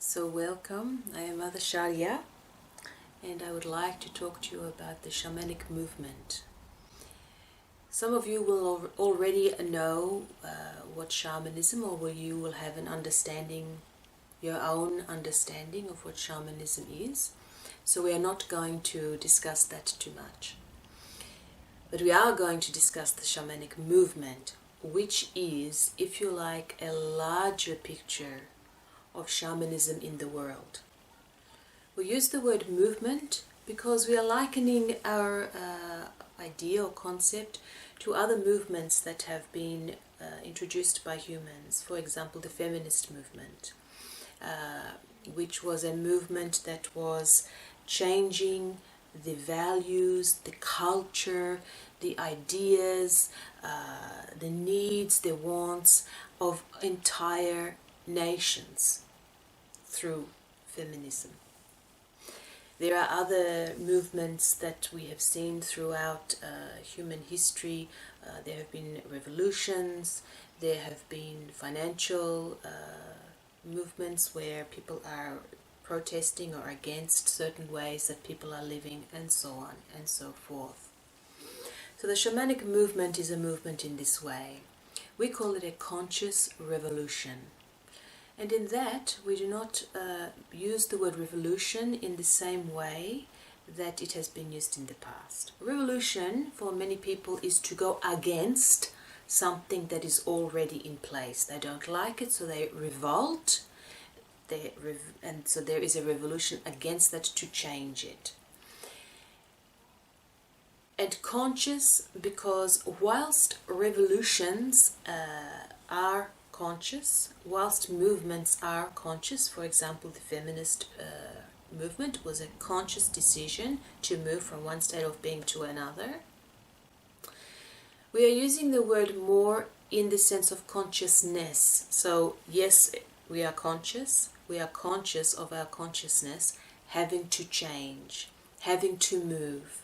So welcome, I am Mother Sharia, and I would like to talk to you about the Shamanic Movement. Some of you will already know what shamanism, or you will have an understanding, your own understanding of what shamanism is. So we are not going to discuss that too much. But we are going to discuss the Shamanic Movement, which is, if you like, a larger picture of shamanism in the world. We use the word movement because we are likening our idea or concept to other movements that have been introduced by humans. For example, the feminist movement, which was a movement that was changing the values, the culture, the ideas, the needs, the wants of entire nations through feminism. There are other movements that we have seen throughout human history. There have been revolutions, there have been financial movements where people are protesting or against certain ways that people are living, and so on and so forth. So the Shamanic movement is a movement in this way. We call it a conscious revolution. And in that, we do not use the word revolution in the same way that it has been used in the past. Revolution, for many people, is to go against something that is already in place. They don't like it, so they revolt, and so there is a revolution against that to change it. And conscious, because whilst revolutions are conscious, whilst movements are conscious, for example, the feminist movement was a conscious decision to move from one state of being to another. We are using the word more in the sense of consciousness. So yes, we are conscious of our consciousness having to change, having to move.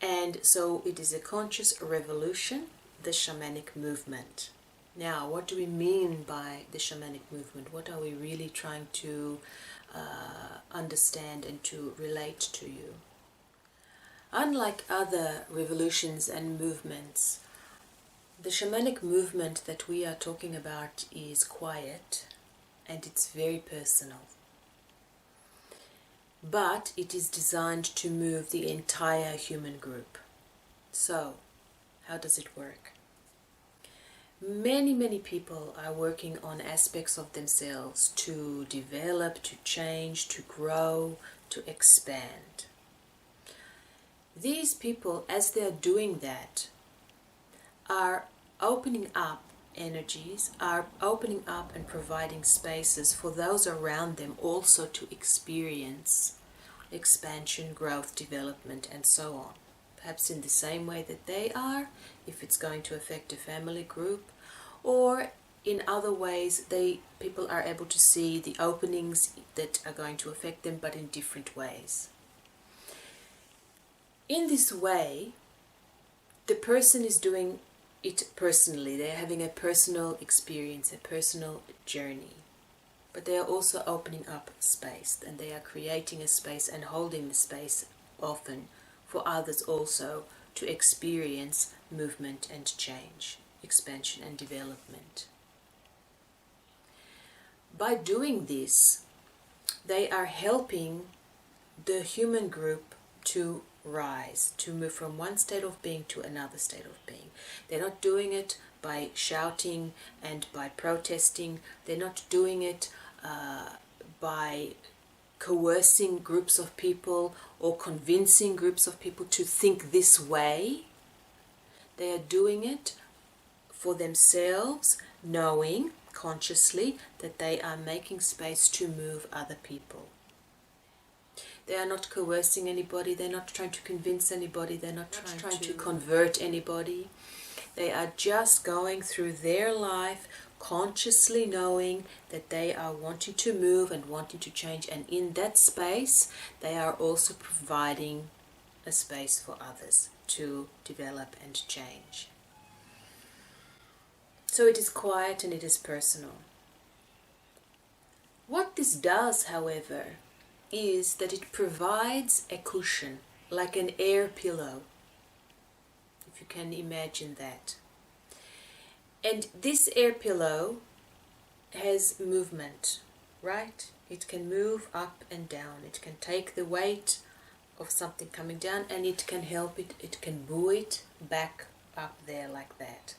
And so it is a conscious revolution, the Shamanic movement. Now, what do we mean by the Shamanic movement? What are we really trying to understand and to relate to you? Unlike other revolutions and movements, the Shamanic movement that we are talking about is quiet and it's very personal. But it is designed to move the entire human group. So, how does it work? Many people are working on aspects of themselves to develop, to change, to grow, to expand. These people, as they are doing that, are opening up energies, are opening up and providing spaces for those around them also to experience expansion, growth, development, and so on. Perhaps in the same way that they are, if it's going to affect a family group, or in other ways people are able to see the openings that are going to affect them, but in different ways. In this way, the person is doing it personally. They're having a personal experience, a personal journey. But they are also opening up space, and they are creating a space and holding the space often for others also to experience movement and change, expansion and development. By doing this, they are helping the human group to rise, to move from one state of being to another state of being. They're not doing it by shouting and by protesting. They're not doing it by coercing groups of people or convincing groups of people to think this way. They are doing it for themselves, knowing consciously that they are making space to move other people. They are not coercing anybody, they're not trying to convince anybody, they're not trying to convert anybody. They are just going through their life consciously knowing that they are wanting to move and wanting to change, and in that space they are also providing a space for others to develop and change. So it is quiet and it is personal. What What this does, however, is that it provides a cushion, like an air pillow, if you can imagine that. And this air pillow has movement, right? It can move up and down. It can take the weight of something coming down, and it can help it, it can buoy it back up there like that.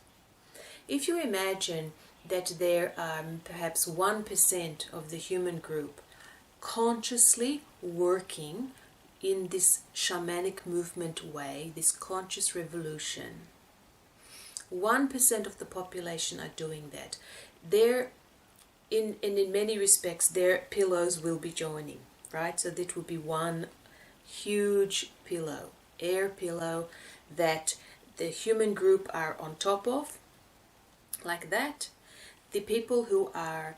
If you imagine that there are perhaps 1% of the human group consciously working in this shamanic movement way, this conscious revolution, 1% of the population are doing that. In many respects, their pillows will be joining, right? So that would be one huge pillow, air pillow, that the human group are on top of, like that. The people who are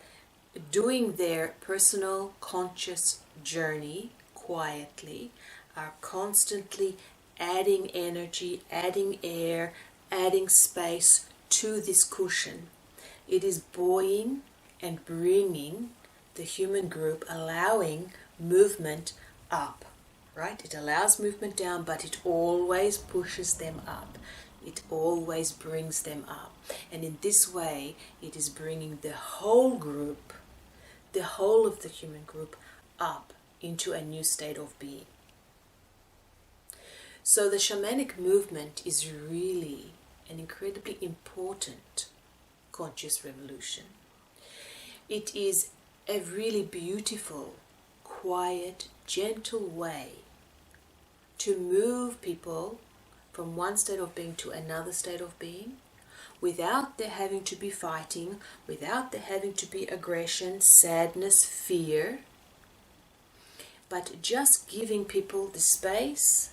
doing their personal conscious journey quietly are constantly adding energy, adding air, adding space to this cushion. It is buoying and bringing the human group, allowing movement up, right? It allows movement down, but it always pushes them up. It always brings them up. And in this way, it is bringing the whole group, the whole of the human group, up into a new state of being. So the shamanic movement is really an incredibly important conscious revolution. It is a really beautiful, quiet, gentle way to move people from one state of being to another state of being, without there having to be fighting, without there having to be aggression, sadness, fear, but just giving people the space,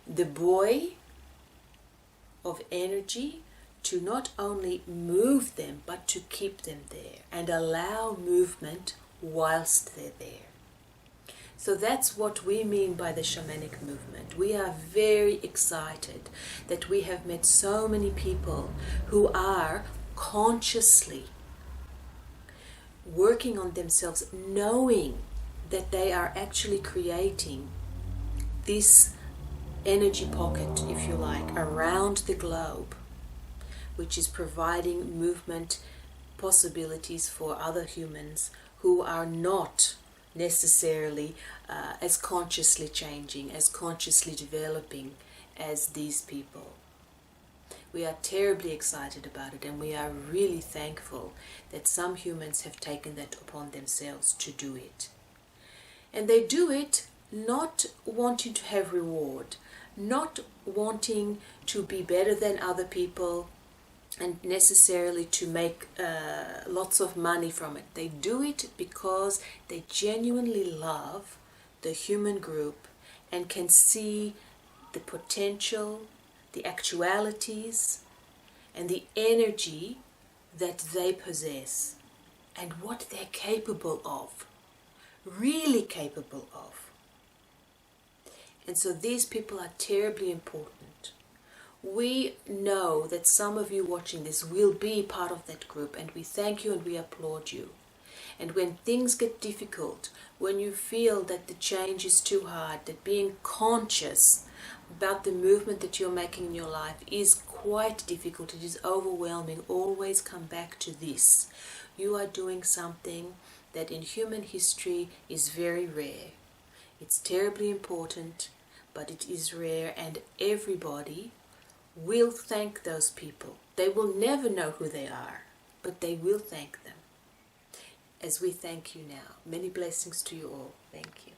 the buoy of energy to not only move them, but to keep them there and allow movement whilst they're there. So that's what we mean by the shamanic movement. We are very excited that we have met so many people who are consciously working on themselves, knowing that they are actually creating this energy pocket, if you like, around the globe, which is providing movement possibilities for other humans who are not necessarily as consciously changing, as consciously developing as these people. We are terribly excited about it, and we are really thankful that some humans have taken that upon themselves to do it. And they do it not wanting to have reward, not wanting to be better than other people and necessarily to make lots of money from it. They do it because they genuinely love the human group and can see the potential, the actualities, and the energy that they possess and what they're capable of, really capable of. And so these people are terribly important. We know that some of you watching this will be part of that group, and we thank you and we applaud you. And when things get difficult, when you feel that the change is too hard, that being conscious about the movement that you're making in your life is quite difficult, it is overwhelming, always come back to this. You are doing something that in human history is very rare. It's terribly important, but it is rare, and everybody will thank those people. They will never know who they are, but they will thank them. As we thank you now. Many blessings to you all. Thank you.